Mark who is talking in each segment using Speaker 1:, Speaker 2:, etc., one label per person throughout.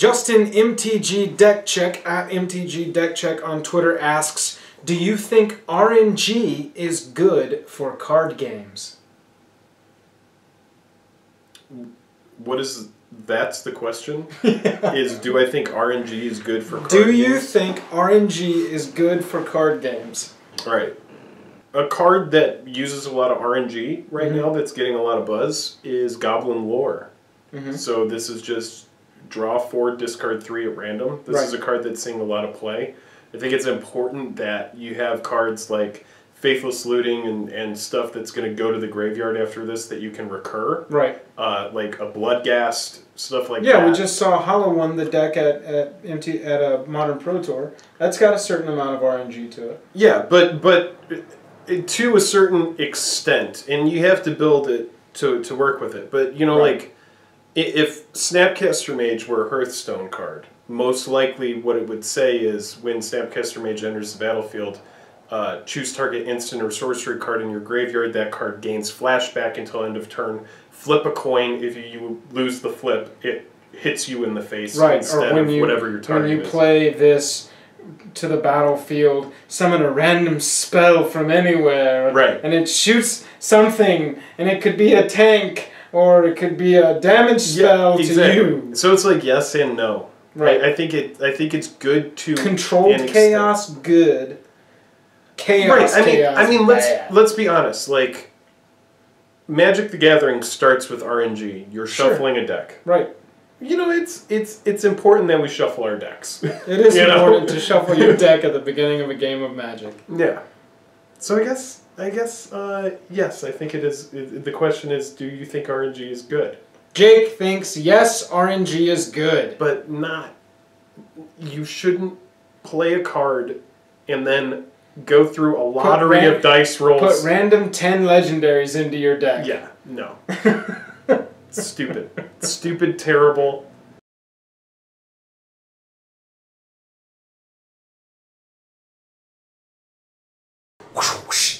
Speaker 1: Justin MTG Deck Check at MTG Deck Check on Twitter asks, do you think RNG is good for card games?
Speaker 2: That's the question? Is do I think RNG is good for card games?
Speaker 1: Do you think RNG is good for card games?
Speaker 2: Right. A card that uses a lot of RNG right now that's getting a lot of buzz is Goblin Lore. So this is just draw 4, discard 3 at random. This is a card that's seeing a lot of play. I think it's important that you have cards like Faithless Looting and stuff that's going to go to the graveyard after this that you can recur.
Speaker 1: Right.
Speaker 2: Like a Bloodghast, stuff like that.
Speaker 1: Yeah, we just saw Hollow won the deck at a Modern Pro Tour. That's got a certain amount of RNG to it.
Speaker 2: Yeah, but to a certain extent, and you have to build it to work with it. But, you know, like, if Snapcaster Mage were a Hearthstone card, most likely what it would say is when Snapcaster Mage enters the battlefield, choose target instant or sorcery card in your graveyard. That card gains flashback until end of turn. Flip a coin. If you lose the flip, it hits you in the face instead of whatever your target is.
Speaker 1: When you play this to the battlefield, summon a random spell from anywhere.
Speaker 2: Right.
Speaker 1: And it shoots something, and it could be a tank, or it could be a damage spell to you.
Speaker 2: So it's like yes and no.
Speaker 1: Right.
Speaker 2: I think it's good to
Speaker 1: controlled chaos. Good. Chaos.
Speaker 2: Right. I mean,
Speaker 1: bad.
Speaker 2: let's be honest. Like, Magic the Gathering starts with RNG. You're shuffling a deck.
Speaker 1: Right.
Speaker 2: You know, it's important that we shuffle our decks.
Speaker 1: It is important to shuffle your deck at the beginning of a game of Magic.
Speaker 2: Yeah. So I guess yes. I think it is. The question is, do you think RNG is good?
Speaker 1: Jake thinks yes, RNG is good,
Speaker 2: but not. You shouldn't play a card and then go through a lottery of dice rolls.
Speaker 1: Put random 10 legendaries into your deck.
Speaker 2: Yeah. No. Stupid. Stupid, terrible.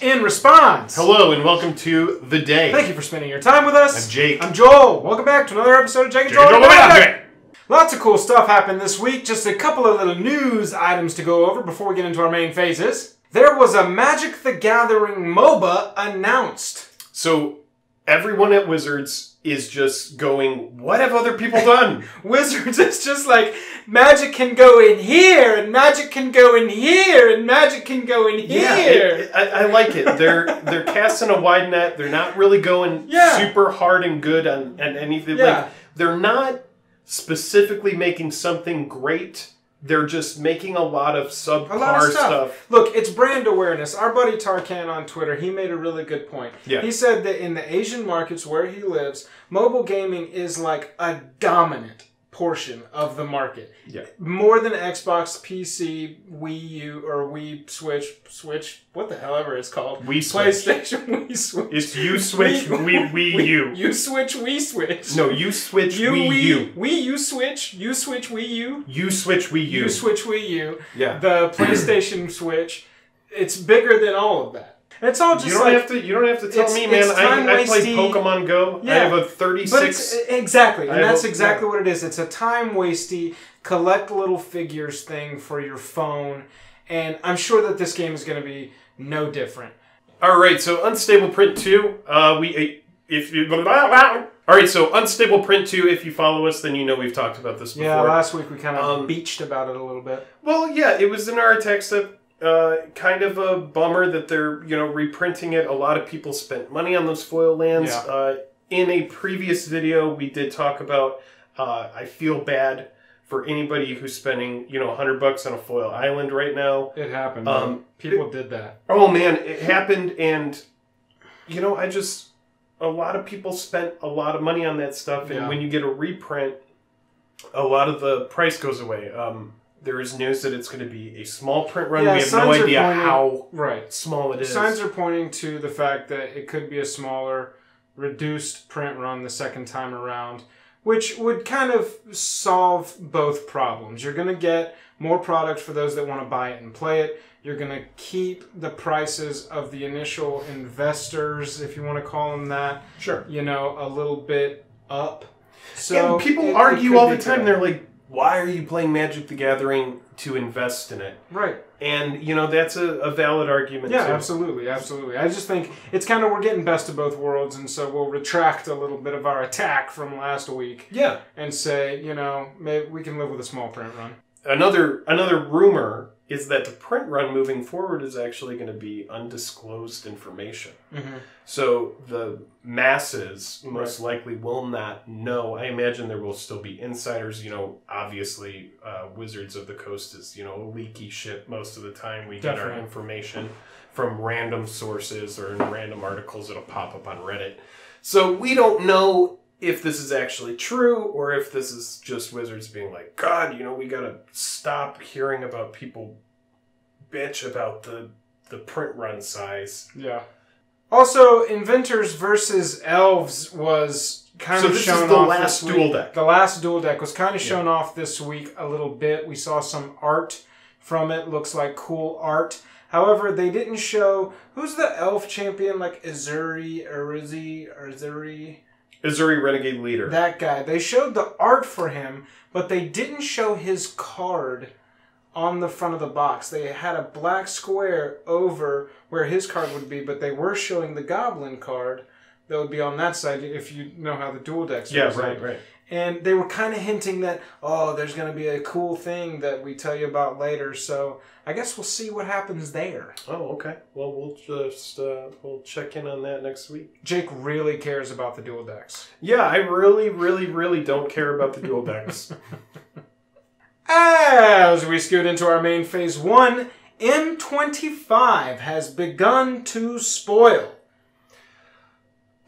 Speaker 1: In response.
Speaker 2: Hello and welcome to The Day.
Speaker 1: Thank you for spending your time with us.
Speaker 2: I'm Jake.
Speaker 1: I'm Joel. Welcome back to another episode of Jake and Joel. Lots of cool stuff happened this week. Just a couple of little news items to go over before we get into our main phases. There was a Magic the Gathering MOBA announced.
Speaker 2: So everyone at Wizards is just going, what have other people done?
Speaker 1: Wizards is just like, Magic can go in here, and Magic can go in here, and Magic can go in here.
Speaker 2: Yeah, I like it. They're casting a wide net. They're not really going super hard and good on anything.
Speaker 1: Yeah.
Speaker 2: Like, they're not specifically making something great. They're just making a lot of subpar stuff.
Speaker 1: Look, it's brand awareness. Our buddy Tarkan on Twitter, he made a really good point. Yeah. He said that in the Asian markets where he lives, mobile gaming is like a dominant portion of the market.
Speaker 2: Yeah.
Speaker 1: More than Xbox, PC, Wii U, or Wii Switch, what the hell ever it's called.
Speaker 2: Wii Switch.
Speaker 1: PlayStation, Wii Switch.
Speaker 2: It's you Switch, Wii U.
Speaker 1: You Switch, Wii Switch.
Speaker 2: No, you Switch, Wii U.
Speaker 1: Wii U Switch, you Switch, Wii U.
Speaker 2: You Switch, Wii U.
Speaker 1: You Switch, Wii U.
Speaker 2: Yeah.
Speaker 1: The PlayStation Switch. It's bigger than all of that. It's all just
Speaker 2: you don't have to tell me, man. I play Pokemon Go. Yeah. I have a 36.
Speaker 1: Exactly, and that's exactly what it is. It's a time-wasty, collect little figures thing for your phone, and I'm sure that this game is going to be no different.
Speaker 2: All right, so Unstable Print 2. All right, so Unstable Print 2. If you follow us, then you know we've talked about this before.
Speaker 1: Yeah, last week we kind of beached about it a little bit.
Speaker 2: Well, yeah, it was in our text that. Kind of a bummer that they're, reprinting it. A lot of people spent money on those foil lands. Yeah. In a previous video, we did talk about, I feel bad for anybody who's spending, $100 on a foil island right now.
Speaker 1: It happened. People did that.
Speaker 2: Oh, man, it happened, and, a lot of people spent a lot of money on that stuff, and when you get a reprint, a lot of the price goes away. There is news that it's going to be a small print run.
Speaker 1: Yeah,
Speaker 2: we have no idea how small it is.
Speaker 1: Signs are pointing to the fact that it could be a smaller, reduced print run the second time around, which would kind of solve both problems. You're going to get more product for those that want to buy it and play it. You're going to keep the prices of the initial investors, if you want to call them that,
Speaker 2: a
Speaker 1: little bit up. So
Speaker 2: and people argue all the time. They're like, why are you playing Magic the Gathering to invest in it?
Speaker 1: Right.
Speaker 2: And, that's a valid argument,
Speaker 1: Yeah,
Speaker 2: too.
Speaker 1: absolutely, absolutely. I just think it's kind of, we're getting best of both worlds, and so we'll retract a little bit of our attack from last week.
Speaker 2: Yeah.
Speaker 1: And say, maybe we can live with a small print run.
Speaker 2: Another rumor is that the print run moving forward is actually going to be undisclosed information.
Speaker 1: Mm-hmm.
Speaker 2: So the masses most likely will not know. I imagine there will still be insiders. Obviously, Wizards of the Coast is, a leaky ship most of the time. We get our information from random sources or in random articles that'll pop up on Reddit. So we don't know if this is actually true or if this is just Wizards being like, God, we got to stop hearing about people bitch about the print run size.
Speaker 1: Yeah. Also, Inventors versus Elves was kind of shown off. So this is the last duel deck. The last duel deck was kind of shown off this week a little bit. We saw some art from it. Looks like cool art. However, they didn't show... Who's the elf champion? Like Azuri
Speaker 2: Renegade Leader.
Speaker 1: That guy. They showed the art for him, but they didn't show his card on the front of the box. They had a black square over where his card would be, but they were showing the Goblin card that would be on that side, if you know how the dual decks
Speaker 2: are. Yeah, right.
Speaker 1: And they were kind of hinting that, there's going to be a cool thing that we tell you about later, so I guess we'll see what happens there.
Speaker 2: Oh, okay. Well, we'll just we'll check in on that next week.
Speaker 1: Jake really cares about the dual decks.
Speaker 2: Yeah, I really, really, really don't care about the dual decks.
Speaker 1: As we scoot into our main phase 1, M25 has begun to spoil.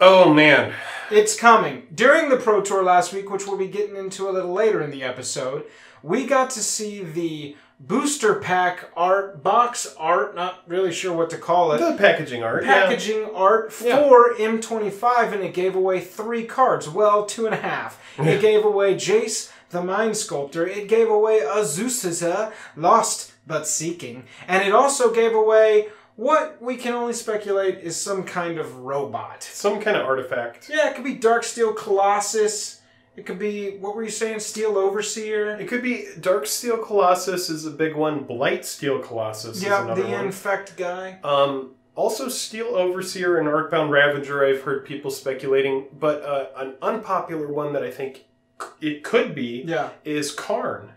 Speaker 2: Oh, man.
Speaker 1: It's coming. During the Pro Tour last week, which we'll be getting into a little later in the episode, we got to see the booster pack art, box art, not really sure what to call it.
Speaker 2: The packaging art.
Speaker 1: Art for M25, and it gave away 3 cards. Well, 2.5. It gave away Jace, the Mind Sculptor. It gave away Azusa, Lost but Seeking. And it also gave away what we can only speculate is some kind of robot.
Speaker 2: Some kind of artifact.
Speaker 1: Yeah, it could be Darksteel Colossus. It could be, what were you saying, Steel Overseer?
Speaker 2: It could be Darksteel Colossus is a big one. Blightsteel Colossus is another one.
Speaker 1: Yeah, the Infect guy.
Speaker 2: Also, Steel Overseer and Arcbound Ravager I've heard people speculating, but an unpopular one that I think it could be is Karn.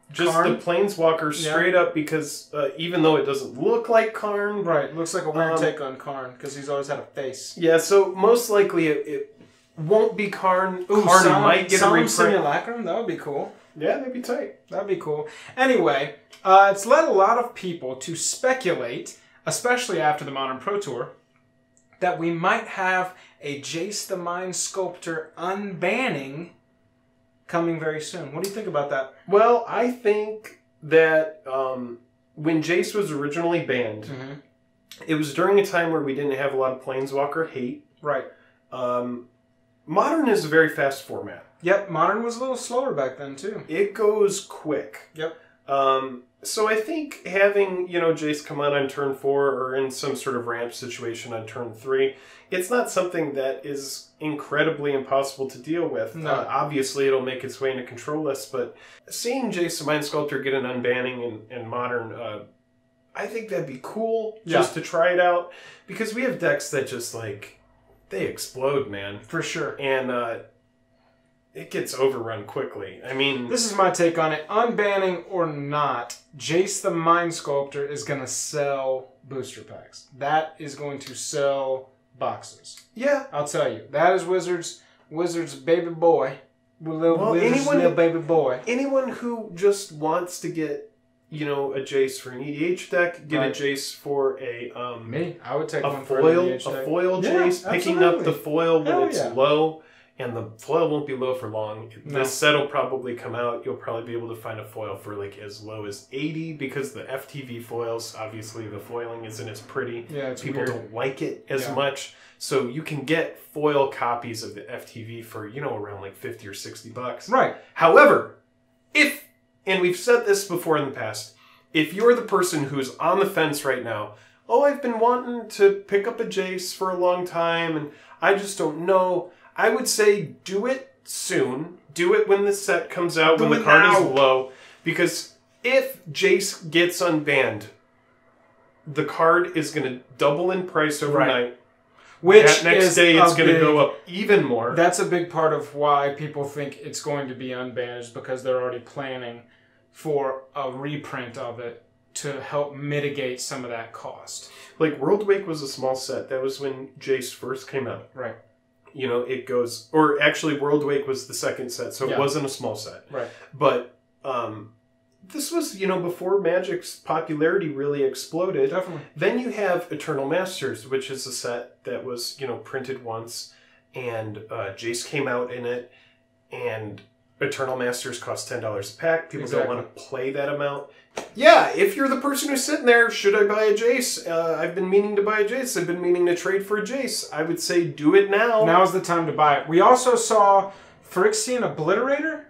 Speaker 2: Just Karn? The Planeswalker straight up because even though it doesn't look like Karn...
Speaker 1: Right, looks like a weird take on Karn because he's always had a face.
Speaker 2: Yeah, so most likely it won't be Karn. Ooh, Karn might get a reprint.
Speaker 1: Simulacrum? That would be cool.
Speaker 2: Yeah, that'd be tight.
Speaker 1: That'd be cool. Anyway, it's led a lot of people to speculate, especially after the Modern Pro Tour, that we might have a Jace the Mind Sculptor unbanning coming very soon. What do you think about that?
Speaker 2: Well, I think that when Jace was originally banned, it was during a time where we didn't have a lot of Planeswalker hate.
Speaker 1: Right.
Speaker 2: Modern is a very fast format.
Speaker 1: Yep, Modern was a little slower back then, too.
Speaker 2: It goes quick.
Speaker 1: Yep.
Speaker 2: So I think having, Jace come out on turn 4 or in some sort of ramp situation on turn 3, it's not something that is incredibly impossible to deal with.
Speaker 1: No.
Speaker 2: Obviously, it'll make its way into control lists, but seeing Jace the Mind Sculptor get an unbanning in Modern, I think that'd be cool just to try it out. Because we have decks that just, they explode, man.
Speaker 1: For sure.
Speaker 2: And it gets overrun quickly. I mean...
Speaker 1: This is my take on it. Unbanning or not, Jace the Mind Sculptor is going to sell booster packs. That is going to sell boxes.
Speaker 2: Yeah.
Speaker 1: I'll tell you. That is Wizards' baby boy. Little baby boy.
Speaker 2: Anyone who just wants to get, a Jace for an EDH deck, get a Jace for a...
Speaker 1: Me? I would take one
Speaker 2: for
Speaker 1: an EDH deck.
Speaker 2: A foil Jace, picking up the foil when it's low. And the foil won't be low for long. No. This set will probably come out. You'll probably be able to find a foil for as low as 80 because the FTV foils, obviously the foiling isn't as pretty.
Speaker 1: Yeah, it's
Speaker 2: People
Speaker 1: weird.
Speaker 2: don't like it as much. So you can get foil copies of the FTV for, around 50 or 60 bucks.
Speaker 1: Right.
Speaker 2: However, and we've said this before in the past, if you're the person who's on the fence right now, I've been wanting to pick up a Jace for a long time and I just don't know, I would say do it soon. Do it when the set comes out, when the card is low. Because if Jace gets unbanned, the card is going to double in price overnight.
Speaker 1: Right. Which
Speaker 2: that next day it's going to go up even more.
Speaker 1: That's a big part of why people think it's going to be unbanned, is because they're already planning for a reprint of it to help mitigate some of that cost.
Speaker 2: Like, World Wake was a small set. That was when Jace first came out.
Speaker 1: Right.
Speaker 2: You know, it goes... Or actually, World Wake was the second set, so it wasn't a small set.
Speaker 1: Right.
Speaker 2: But this was, you know, before Magic's popularity really exploded.
Speaker 1: Definitely.
Speaker 2: Then you have Eternal Masters, which is a set that was, you know, printed once. And Jace came out in it. And Eternal Masters cost $10 a pack. People don't want to play that amount. Yeah, if you're the person who's sitting there, should I buy a Jace? I've been meaning to buy a Jace. I've been meaning to trade for a Jace. I would say do it now.
Speaker 1: Now's the time to buy it. We also saw Phyrexian Obliterator.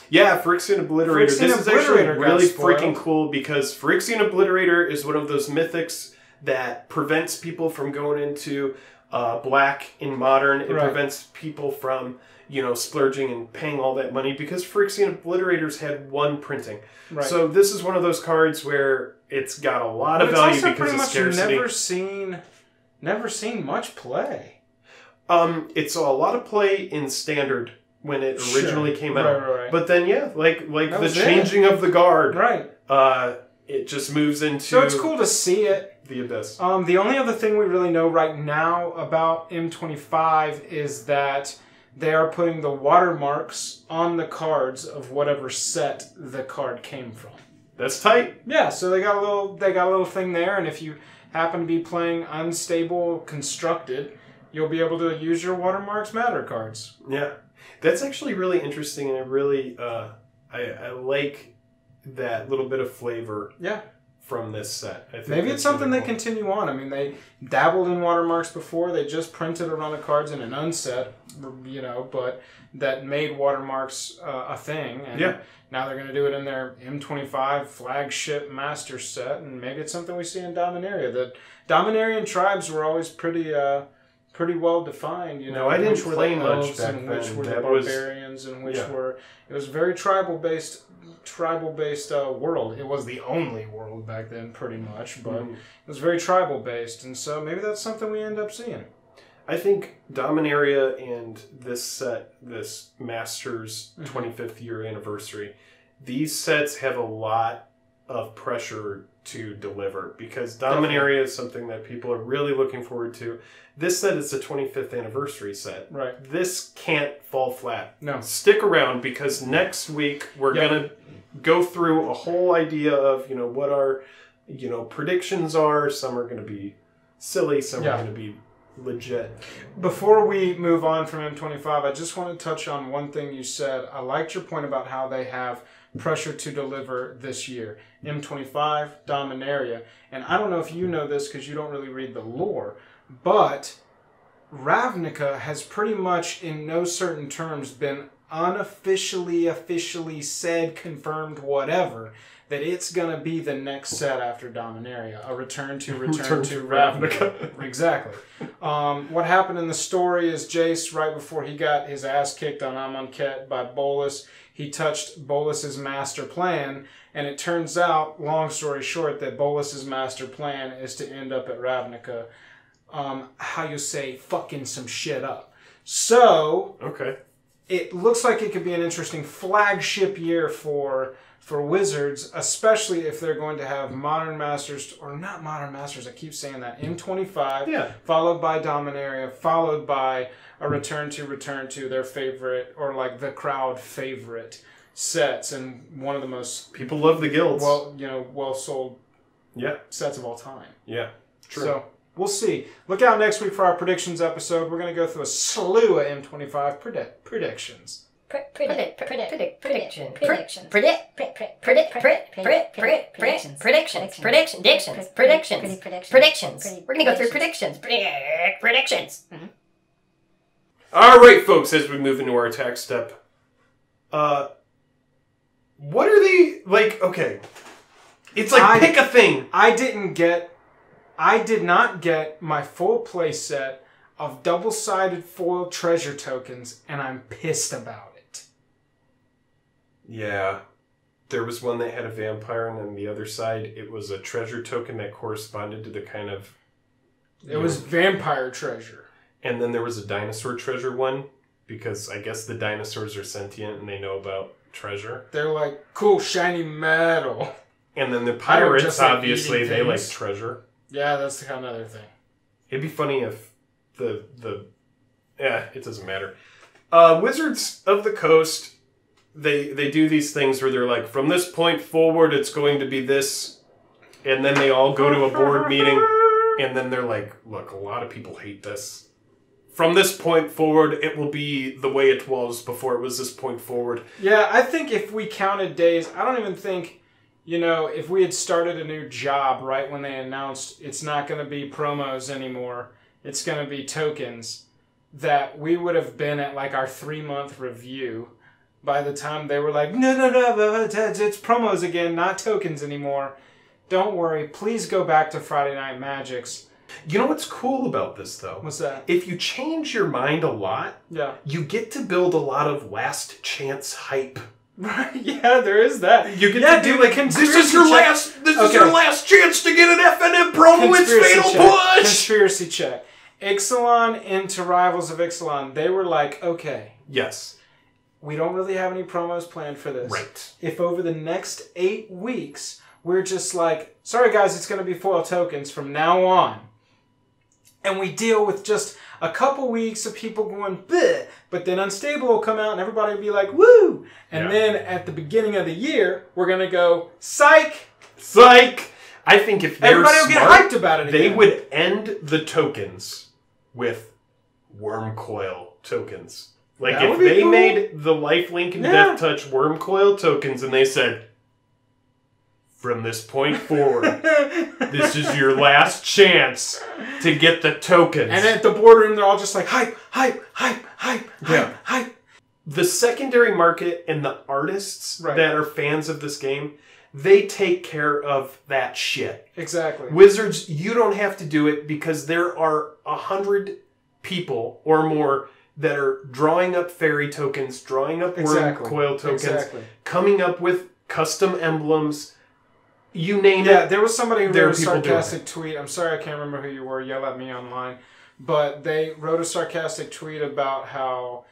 Speaker 2: Yeah, Phyrexian Obliterator. This is actually really freaking cool because Phyrexian Obliterator is one of those mythics that prevents people from going into black in Modern. It prevents people from, you know, splurging and paying all that money because Phyrexian Obliterators had one printing. Right. So this is one of those cards where it's got a lot of value because of scarcity.
Speaker 1: Never seen much play.
Speaker 2: It's a lot of play in Standard when it originally came out. Right. But then, yeah, like the changing of the guard.
Speaker 1: Right.
Speaker 2: It just moves into...
Speaker 1: So it's cool to see it.
Speaker 2: The Abyss.
Speaker 1: The only other thing we really know right now about M25 is that they are putting the watermarks on the cards of whatever set the card came from.
Speaker 2: That's tight.
Speaker 1: Yeah, so they got a little thing there, and if you happen to be playing Unstable Constructed, you'll be able to use your Watermarks Matter cards.
Speaker 2: Yeah. That's actually really interesting, and I really I like that little bit of flavor.
Speaker 1: Yeah.
Speaker 2: From this set. I think
Speaker 1: maybe it's something they continue on. I mean, they dabbled in watermarks before. They just printed a run of cards in an unset, you know, but that made watermarks a thing. And now they're going to do it in their M25 flagship master set, and maybe it's something we see in Dominaria. The Dominarian tribes were always pretty well defined, you know.
Speaker 2: I didn't play much back then.
Speaker 1: Which were the barbarians, and which were... It was very tribal-based world. It was the only world back then, pretty much, but it was very tribal-based, and so maybe that's something we end up seeing.
Speaker 2: I think Dominaria and this set, this Masters 25th year anniversary, these sets have a lot of pressure to deliver because Dominaria is something that people are really looking forward to. This set is the 25th anniversary set.
Speaker 1: Right.
Speaker 2: This can't fall flat.
Speaker 1: No.
Speaker 2: Stick around because next week we're going to go through a whole idea of, you know, what our, you know, predictions are. Some are going to be silly. Some are going to be legit.
Speaker 1: Before we move on from M25, I just want to touch on one thing you said. I liked your point about how they have pressure to deliver this year. M25, Dominaria. And I don't know if you know this because you don't really read the lore, but Ravnica has pretty much, in no certain terms, been officially said, confirmed, whatever, that it's going to be the next set after Dominaria. A return to Ravnica. Exactly. What happened in the story is Jace, right before he got his ass kicked on Amonkhet by Bolas, he touched Bolas's master plan, and it turns out, long story short, that Bolas's master plan is to end up at Ravnica, how you say, fucking some shit up. So, it looks like it could be an interesting flagship year for Wizards, especially if they're going to have Modern Masters, or not Modern Masters, I keep saying that, M25, followed by Dominaria, followed by a return to their favorite, or like the crowd favorite sets, and one of the most...
Speaker 2: People love the guilds.
Speaker 1: Well sold sets of all time.
Speaker 2: Yeah, true.
Speaker 1: So, we'll see. Look out next week for our predictions episode. We're going to go through a slew of M25 predictions.
Speaker 3: Predictions. We're gonna go through predictions. Predictions.
Speaker 2: All right, folks. As we move into our attack step, what are they like? Okay, it's like pick a thing.
Speaker 1: I did not get my full play set of double-sided foil treasure tokens, and I'm pissed about it.
Speaker 2: Yeah. There was one that had a vampire, and on the other side, it was a treasure token that corresponded to the kind of...
Speaker 1: It was vampire treasure.
Speaker 2: And then there was a dinosaur treasure one, because I guess the dinosaurs are sentient and they know about treasure.
Speaker 1: They're like, cool, shiny metal.
Speaker 2: And then the pirates,
Speaker 1: like
Speaker 2: obviously, they like
Speaker 1: things.
Speaker 2: treasure.
Speaker 1: Yeah, that's the kind of other thing.
Speaker 2: It'd be funny if it doesn't matter. Wizards of the Coast, they do these things where they're like, from this point forward, it's going to be this. And then they all go to a board meeting, and then they're like, look, a lot of people hate this. From this point forward, it will be the way it was before it was this point forward.
Speaker 1: Yeah, I think if we counted days, I don't even think, if we had started a new job right when they announced it's not going to be promos anymore, it's going to be tokens, that we would have been at like our 3-month review by the time they were like, no, it's promos again, not tokens anymore. Don't worry, please go back to Friday Night Magics.
Speaker 2: You know what's cool about this, though?
Speaker 1: What's that?
Speaker 2: If you change your mind a lot, you get to build a lot of last chance hype.
Speaker 1: Right? Yeah, there is that.
Speaker 2: You get to do like, this is your last chance to get an FNM promo. It's Fatal Push.
Speaker 1: Conspiracy check. Ixalan into Rivals of Ixalan, they were like, okay.
Speaker 2: Yes.
Speaker 1: We don't really have any promos planned for this.
Speaker 2: Right.
Speaker 1: If over the next 8 weeks, we're just like, sorry guys, it's going to be foil tokens from now on. And we deal with just a couple weeks of people going, bleh, but then Unstable will come out and everybody will be like, woo! And then at the beginning of the year, we're going to go, psych!
Speaker 2: Psych! I think if they're
Speaker 1: everybody will
Speaker 2: smart,
Speaker 1: get hyped about it again.
Speaker 2: They would end the tokens with worm coil tokens. Like
Speaker 1: That
Speaker 2: if
Speaker 1: would be
Speaker 2: they
Speaker 1: cool.
Speaker 2: made the Lifelink and Death Touch worm coil tokens and they said, from this point forward, this is your last chance to get the tokens.
Speaker 1: And at the boardroom, they're all just like, hype, hype, hype, hype,
Speaker 2: Yeah.
Speaker 1: hype.
Speaker 2: The secondary market and the artists
Speaker 1: Right.
Speaker 2: that are fans of this game, they take care of that shit.
Speaker 1: Exactly.
Speaker 2: Wizards, you don't have to do it because there are 100 people or more that are drawing up fairy tokens, drawing up worm coil tokens, coming up with custom emblems. You name it.
Speaker 1: Yeah, there was somebody who
Speaker 2: there
Speaker 1: wrote a
Speaker 2: are people doing
Speaker 1: sarcastic tweet. I'm sorry, I can't remember who you were. Yell at me online. But they wrote a sarcastic tweet about how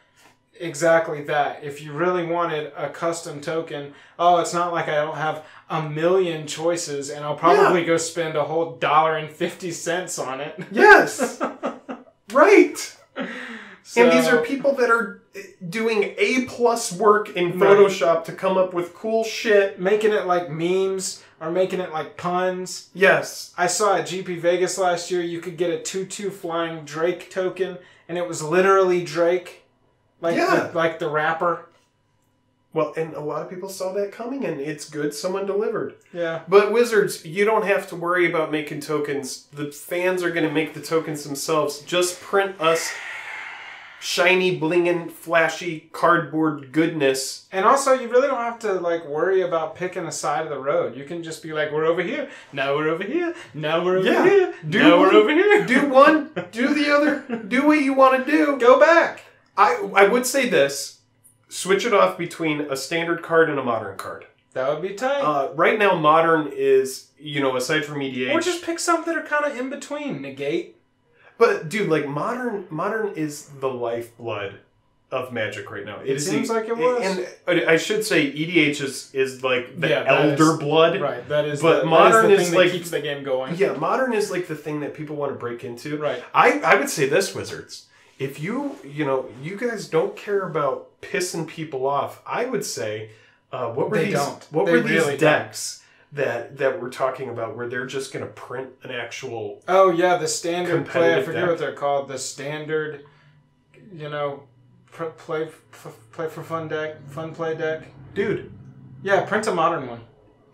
Speaker 1: exactly that. If you really wanted a custom token, it's not like I don't have a million choices and I'll probably go spend a whole $1.50 on it.
Speaker 2: Yes. Right.
Speaker 1: So,
Speaker 2: and these are people that are doing A+ work in Photoshop to come up with cool shit.
Speaker 1: making it like memes or making it like puns.
Speaker 2: Yes.
Speaker 1: I saw at GP Vegas last year you could get a 2/2 flying Drake token and it was literally Drake. Like the rapper.
Speaker 2: Well, and a lot of people saw that coming, and it's good someone delivered.
Speaker 1: Yeah.
Speaker 2: But Wizards, you don't have to worry about making tokens. The fans are going to make the tokens themselves. Just print us shiny, blingin', flashy cardboard goodness.
Speaker 1: And also, you really don't have to worry about picking a side of the road. You can just be like, we're over here. Now we're over here. Now we're over here. Now we're over here.
Speaker 2: Do one. Do the other. Do what you want to do.
Speaker 1: Go back.
Speaker 2: I would say this. Switch it off between a standard card and a modern card.
Speaker 1: That would be tight.
Speaker 2: Right now, modern is, aside from EDH...
Speaker 1: Or just pick some that are kind of in between. Negate.
Speaker 2: But, dude, modern is the lifeblood of Magic right now.
Speaker 1: It seems like it was.
Speaker 2: And I should say EDH is like the
Speaker 1: that
Speaker 2: elder
Speaker 1: is,
Speaker 2: blood.
Speaker 1: Right, that is
Speaker 2: but
Speaker 1: the,
Speaker 2: modern
Speaker 1: that is the
Speaker 2: is
Speaker 1: thing
Speaker 2: like
Speaker 1: that keeps the game going.
Speaker 2: Yeah, modern is like the thing that people want to break into.
Speaker 1: Right.
Speaker 2: I would say this, Wizards. If you guys don't care about pissing people off, I would say, what were these decks that we're talking about where they're just going to print an actual...
Speaker 1: Oh, yeah, the standard play. I forget
Speaker 2: deck.
Speaker 1: what they're called. The standard, play for fun play deck.
Speaker 2: Dude.
Speaker 1: Yeah, print a modern one.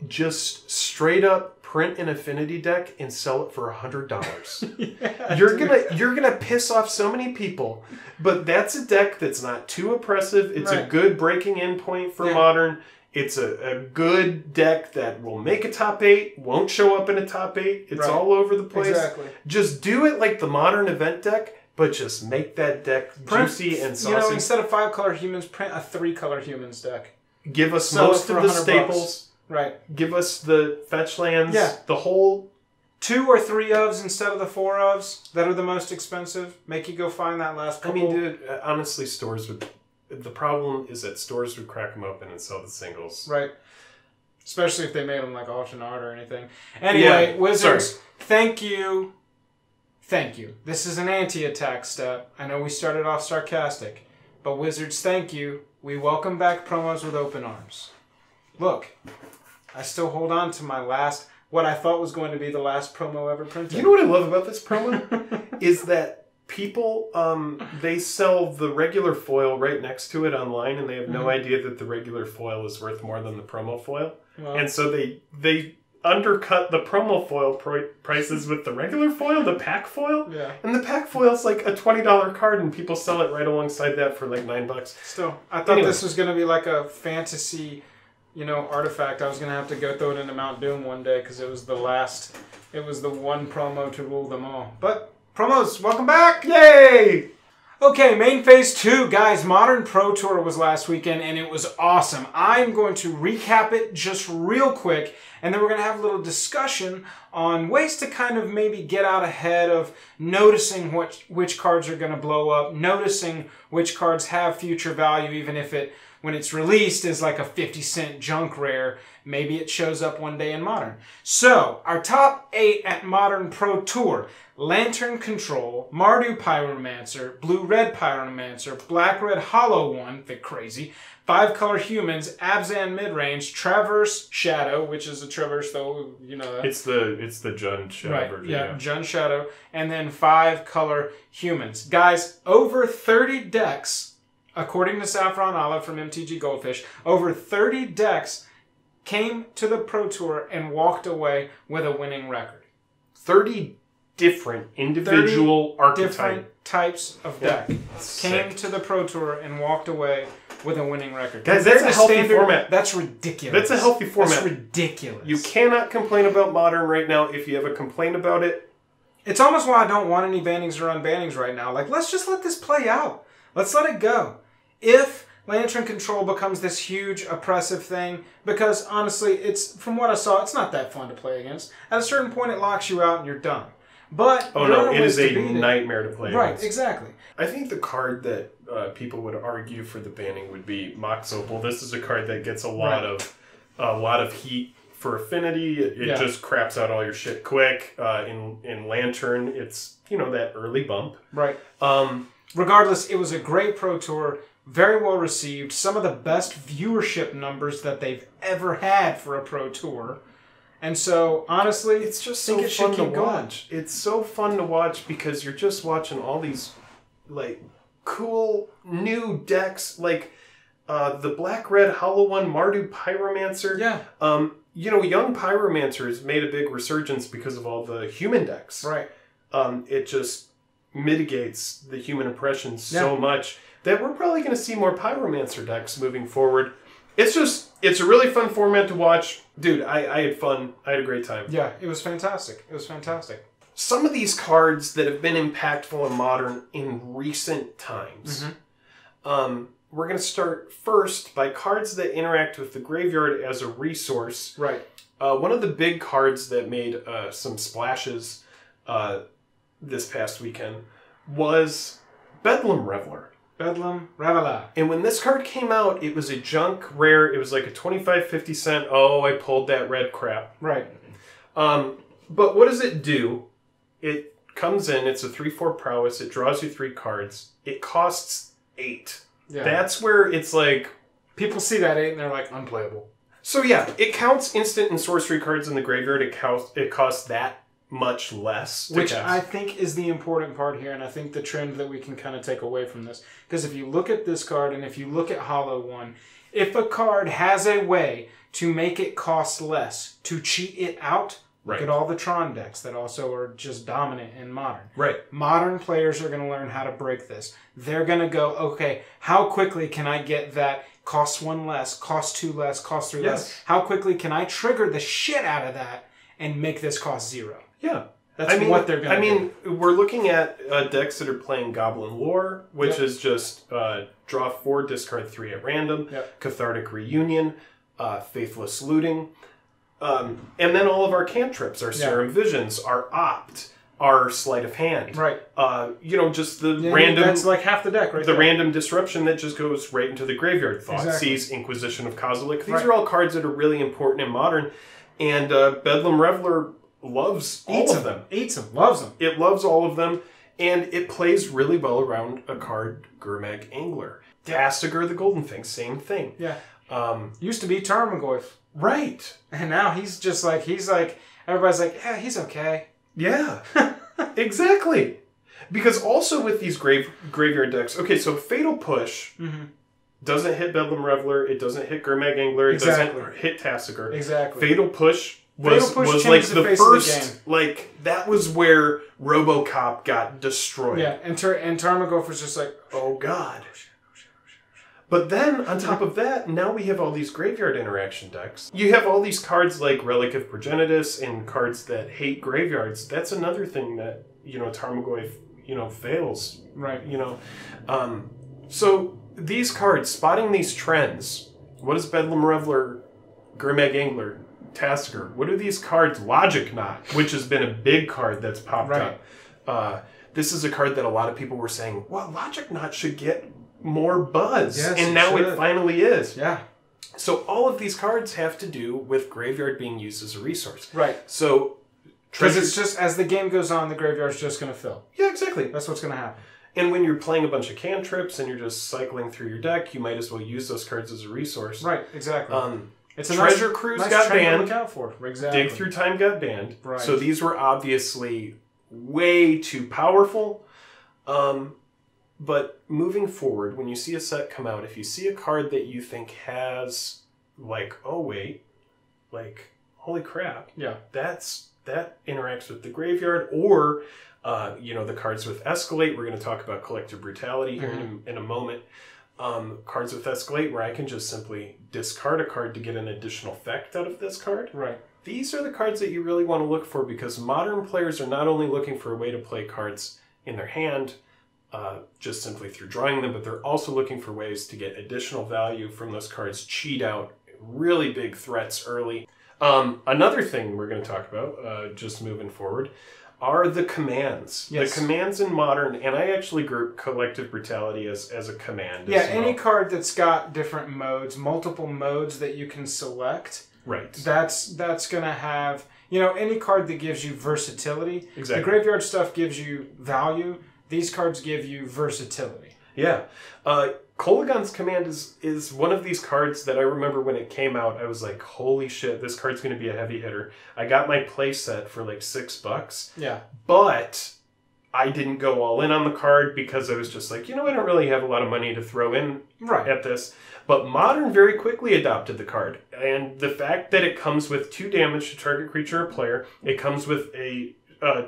Speaker 2: Just straight up print an affinity deck and sell it for $100.
Speaker 1: Yeah,
Speaker 2: you're gonna piss off so many people, but that's a deck that's not too oppressive. It's a good breaking in point for modern. It's a good deck that will make a top 8, won't show up in a top 8. It's all over the place.
Speaker 1: Exactly.
Speaker 2: Just do it like the modern event deck. but just make that deck juicy and saucy.
Speaker 1: You know, instead of 5-color humans, print a 3-color humans deck.
Speaker 2: Give us most of the staples.
Speaker 1: Right.
Speaker 2: Give us the fetch lands.
Speaker 1: Yeah.
Speaker 2: The whole
Speaker 1: 2 or 3 ofs instead of the 4 ofs that are the most expensive. Make you go find that last couple.
Speaker 2: I mean, dude, honestly, stores would... The problem is that stores would crack them open and sell the singles.
Speaker 1: Right. Especially if they made them like auction art or anything. Anyway, Wizards, thank you. Thank you. This is an anti-attack step. I know we started off sarcastic. But Wizards, thank you. We welcome back promos with open arms. Look, I still hold on to my last... What I thought was going to be the last promo ever printed.
Speaker 2: You know what I love about this promo? Is that people, they sell the regular foil right next to it online, and they have no idea that the regular foil is worth more than the promo foil. Well, and so they undercut the promo foil prices with the regular foil, the pack foil.
Speaker 1: Yeah. And
Speaker 2: the pack foil is like a $20 card, and people sell it right alongside that for like $9.
Speaker 1: Still, I thought this was going to be like a fantasy... artifact. I was going to have to go throw it into Mount Doom one day because it was the one promo to rule them all. But, promos, welcome back! Yay! Okay, main phase 2, guys. Modern Pro Tour was last weekend and it was awesome. I'm going to recap it just real quick and then we're going to have a little discussion on ways to kind of maybe get out ahead of noticing which cards are going to blow up, noticing which cards have future value even if it when it's released is like a 50-cent junk rare. Maybe it shows up one day in Modern. So, our top 8 at Modern Pro Tour. Lantern Control, Mardu Pyromancer, Blue-Red Pyromancer, Black-Red Hollow One, the crazy, 5-color humans, Abzan Midrange, Traverse Shadow, which is a Traverse though, you know that.
Speaker 2: It's the Jund Shadow version.
Speaker 1: Yeah, Jund Shadow, and then 5-color humans. Guys, over 30 decks... According to Saffron Olive from MTG Goldfish, over 30 decks came to the Pro Tour and walked away with a winning record.
Speaker 2: 30 different individual
Speaker 1: different types of deck came to the Pro Tour and walked away with a winning record.
Speaker 2: Guys, that's a healthy format.
Speaker 1: That's ridiculous.
Speaker 2: That's a healthy format.
Speaker 1: That's ridiculous.
Speaker 2: You cannot complain about Modern right now. If you have a complaint about it...
Speaker 1: It's almost why I don't want any bannings or unbannings right now. Like, let's just let this play out. Let's let it go. If Lantern Control becomes this huge oppressive thing, because honestly, it's from what I saw, it's not that fun to play against. At a certain point, it locks you out and you're done. But
Speaker 2: oh no, it is a nightmare to play
Speaker 1: right,
Speaker 2: against.
Speaker 1: Exactly.
Speaker 2: I think the card that people would argue for the banning would be Mox Opal. This is a card that gets a lot of heat for affinity. It just craps out all your shit quick. In Lantern, it's that early bump.
Speaker 1: Right. Regardless, it was a great Pro Tour. Very well received. Some of the best viewership numbers that they've ever had for a Pro Tour. And so, honestly,
Speaker 2: it's just so fun to watch. It's so fun to watch because you're just watching all these, like, cool new decks. Like, the Black-Red Hollow One, Mardu Pyromancer.
Speaker 1: Yeah.
Speaker 2: Young Pyromancers made a big resurgence because of all the human decks.
Speaker 1: Right.
Speaker 2: It just mitigates the human oppression so much that we're probably going to see more Pyromancer decks moving forward. It's a really fun format to watch. Dude, I had fun. I had a great time.
Speaker 1: Yeah, it was fantastic. It was fantastic.
Speaker 2: Some of these cards that have been impactful in Modern in recent times. Mm-hmm. We're going to start first by cards that interact with the graveyard as a resource.
Speaker 1: Right.
Speaker 2: One of the big cards that made some splashes this past weekend was Bedlam Reveler.
Speaker 1: Bedlam Reveler.
Speaker 2: And when this card came out, it was a junk rare. It was like a 25-50 cent. Oh, I pulled that red crap.
Speaker 1: Right.
Speaker 2: But what does it do? It comes in. It's a 3/4 prowess. It draws you 3 cards. It costs 8. Yeah. That's where it's like...
Speaker 1: People see that 8 and they're like, unplayable.
Speaker 2: So yeah, it counts instant and sorcery cards in the graveyard. It costs that much less to
Speaker 1: Which
Speaker 2: cast.
Speaker 1: I think is the important part here, and I think the trend that we can kind of take away from this. Because if you look at this card, and if you look at Hollow One, if a card has a way to make it cost less, to cheat it out, look at all the Tron decks that also are just dominant in Modern.
Speaker 2: Right.
Speaker 1: Modern players are going to learn how to break this. They're going to go, okay, how quickly can I get that costs 1 less, costs 2 less, costs 3 less? How quickly can I trigger the shit out of that and make this cost 0?
Speaker 2: Yeah.
Speaker 1: That's what they're going to do.
Speaker 2: I mean, we're looking at decks that are playing Goblin Lore, which is just draw 4, discard 3 at random, Cathartic Reunion, Faithless Looting, and then all of our cantrips, our Serum Visions, our Opt, our Sleight of Hand.
Speaker 1: Right.
Speaker 2: Just the random...
Speaker 1: That's like half the deck, right?
Speaker 2: The random disruption that just goes right into the graveyard. Thoughtseize, Inquisition of Kozilek. These are all cards that are really important in Modern, and Bedlam Reveler loves all of them.
Speaker 1: Eats them. Loves them.
Speaker 2: It loves all of them, and it plays really well around a card, Gurmag Angler. Tastiger the Golden Fang, same thing.
Speaker 1: Yeah. Used to be Tarmogoyf.
Speaker 2: Right.
Speaker 1: And now he's like, everybody's like, yeah, he's okay.
Speaker 2: Yeah. Exactly. Because also with these graveyard decks, okay, so Fatal Push doesn't hit Bedlam Reveler, it doesn't hit Gurmag Angler, it doesn't hit Tastiger.
Speaker 1: Exactly.
Speaker 2: Fatal Push was like the first, like, that was where RoboCop got destroyed.
Speaker 1: Yeah, and Tarmogoyf was just like,
Speaker 2: oh god. But then, on top of that, now we have all these graveyard interaction decks. You have all these cards like Relic of Progenitus and cards that hate graveyards. That's another thing that, Tarmogoyf, fails.
Speaker 1: Right.
Speaker 2: So, these cards, spotting these trends, what is Bedlam Reveler, Gurmag Angler, Tasker? What are these cards? Logic Knot, which has been a big card that's popped up. This is a card that a lot of people were saying, well, Logic Knot should get more buzz.
Speaker 1: Yes,
Speaker 2: and now it finally is.
Speaker 1: Yeah.
Speaker 2: So all of these cards have to do with graveyard being used as a resource.
Speaker 1: Right.
Speaker 2: So...
Speaker 1: Because it's just, as the game goes on, the graveyard's just going to fill.
Speaker 2: Yeah, exactly.
Speaker 1: That's what's going to happen.
Speaker 2: And when you're playing a bunch of cantrips and you're just cycling through your deck, you might as well use those cards as a resource.
Speaker 1: Right, exactly.
Speaker 2: It's a Treasure Cruise got banned.
Speaker 1: To look out for. Exactly.
Speaker 2: Dig Through Time got banned.
Speaker 1: Right.
Speaker 2: So these were obviously way too powerful. But moving forward, when you see a set come out, if you see a card that you think has, like, oh wait, like, holy crap.
Speaker 1: Yeah.
Speaker 2: That interacts with the graveyard, or, the cards with Escalate. We're going to talk about Collective Brutality here in a moment. Cards with Escalate, where I can just simply discard a card to get an additional effect out of this card.
Speaker 1: Right.
Speaker 2: These are the cards that you really want to look for, because Modern players are not only looking for a way to play cards in their hand, just simply through drawing them, but they're also looking for ways to get additional value from those cards, cheat out really big threats early. Another thing we're going to talk about, just moving forward, are the commands.
Speaker 1: Yes.
Speaker 2: The commands in Modern, and I actually group Collective Brutality as a command.
Speaker 1: Yeah, any card that's got different modes, multiple modes that you can select.
Speaker 2: Right.
Speaker 1: That's going to have, any card that gives you versatility.
Speaker 2: Exactly.
Speaker 1: The graveyard stuff gives you value. These cards give you versatility.
Speaker 2: Yeah. Kolagon's Command is one of these cards that I remember when it came out, I was like, holy shit, this card's going to be a heavy hitter. I got my play set for like $6.
Speaker 1: Yeah.
Speaker 2: But I didn't go all in on the card because I was just like, I don't really have a lot of money to throw in at this. But Modern very quickly adopted the card. And the fact that it comes with 2 damage to target creature or player, it comes with a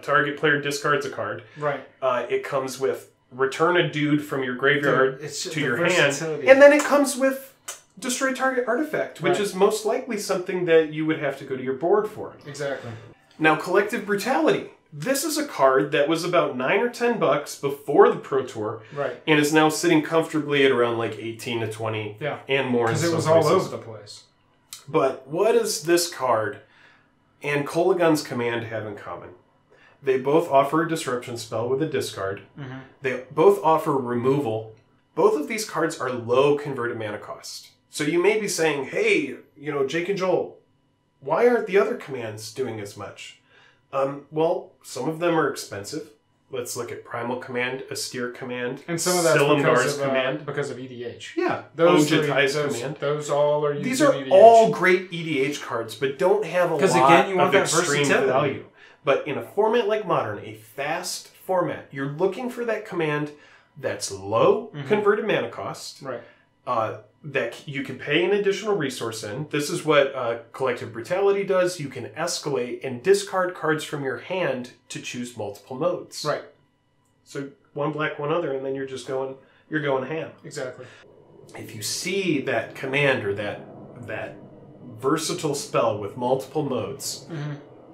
Speaker 2: target player discards a card.
Speaker 1: Right.
Speaker 2: It comes with return a dude from your graveyard to your hand.
Speaker 1: And
Speaker 2: then it comes with destroy target artifact, which is most likely something that you would have to go to your board for.
Speaker 1: Exactly.
Speaker 2: Now, Collective Brutality. This is a card that was about $9 or $10 before the Pro Tour.
Speaker 1: Right.
Speaker 2: And is now sitting comfortably at around like 18 to 20 and more.
Speaker 1: Because it was all over the place.
Speaker 2: But what does this card and Kolagon's Command have in common? They both offer a disruption spell with a discard. Mm-hmm. They both offer removal. Both of these cards are low converted mana cost. So you may be saying, hey, Jake and Joel, why aren't the other commands doing as much? Well, some of them are expensive. Let's look at Primal Command, Austere Command,
Speaker 1: and some of that's because of EDH.
Speaker 2: Yeah,
Speaker 1: those
Speaker 2: Command.
Speaker 1: Those all are used.
Speaker 2: These are
Speaker 1: EDH.
Speaker 2: all great EDH cards, but don't have a lot
Speaker 1: you want
Speaker 2: of
Speaker 1: that
Speaker 2: extreme
Speaker 1: versatility.
Speaker 2: value. But in a format like Modern, a fast format, you're looking for that command that's low converted mana cost.
Speaker 1: Right.
Speaker 2: That you can pay an additional resource in. This is what Collective Brutality does. You can escalate and discard cards from your hand to choose multiple modes.
Speaker 1: Right.
Speaker 2: So one black, one other, and then you're going ham.
Speaker 1: Exactly.
Speaker 2: If you see that command or that versatile spell with multiple modes,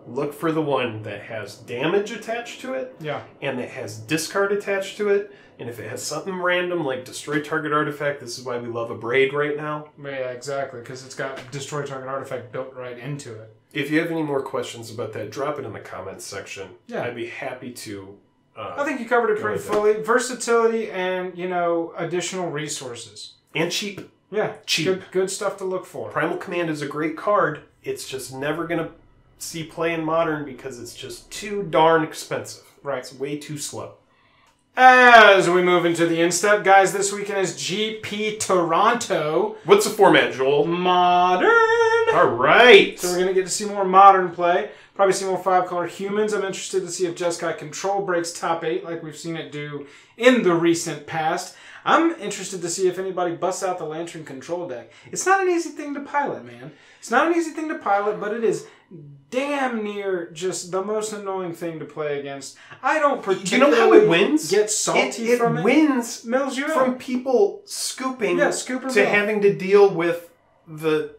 Speaker 2: look for the one that has damage attached to it.
Speaker 1: Yeah.
Speaker 2: And that has discard attached to it. And if it has something random like destroy target artifact, this is why we love a Braid right now.
Speaker 1: Yeah, exactly, because it's got destroy target artifact built right into it.
Speaker 2: If you have any more questions about that, drop it in the comments section.
Speaker 1: Yeah.
Speaker 2: I'd be happy to.
Speaker 1: I think you covered it pretty fully. Versatility and, additional resources.
Speaker 2: And cheap.
Speaker 1: Yeah.
Speaker 2: Cheap.
Speaker 1: Good stuff to look for.
Speaker 2: Primal Command is a great card. It's just never going to see play in Modern because it's just too darn expensive.
Speaker 1: Right.
Speaker 2: It's way too slow.
Speaker 1: As we move into the instep, guys, this weekend is GP Toronto.
Speaker 2: What's the format, Joel?
Speaker 1: Modern.
Speaker 2: All right.
Speaker 1: So we're going to get to see more Modern play. Probably see more 5-color humans. I'm interested to see if Jeskai Control breaks top 8 like we've seen it do in the recent past. I'm interested to see if anybody busts out the Lantern Control deck. It's not an easy thing to pilot, man. It's not an easy thing to pilot, but it is damn near just the most annoying thing to play against. I don't particularly
Speaker 2: you know how it wins?
Speaker 1: Get salty from it.
Speaker 2: It wins
Speaker 1: Mills you
Speaker 2: from
Speaker 1: out.
Speaker 2: people scooping
Speaker 1: scoop
Speaker 2: to having to deal with the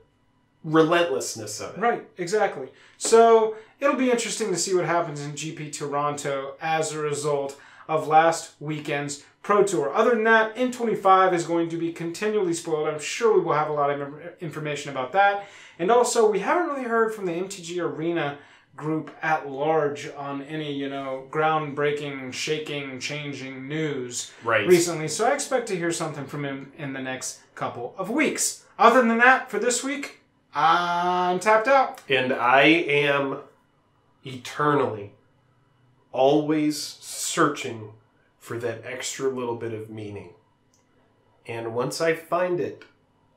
Speaker 2: relentlessness of it.
Speaker 1: Right, exactly. So it'll be interesting to see what happens in GP Toronto as a result of last weekend's Pro Tour. Other than that, N25 is going to be continually spoiled. I'm sure we will have a lot of information about that. And also, we haven't really heard from the MTG Arena group at large on any, groundbreaking, shaking, changing news recently. So I expect to hear something from him in the next couple of weeks. Other than that, for this week, I'm tapped out.
Speaker 2: And I am eternally always searching for that extra little bit of meaning. And once I find it,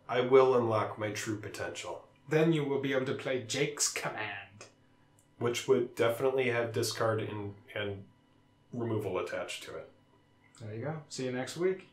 Speaker 2: I will unlock my true potential.
Speaker 1: Then you will be able to play Jake's Command.
Speaker 2: Which would definitely have discard and removal attached to it.
Speaker 1: There you go. See you next week.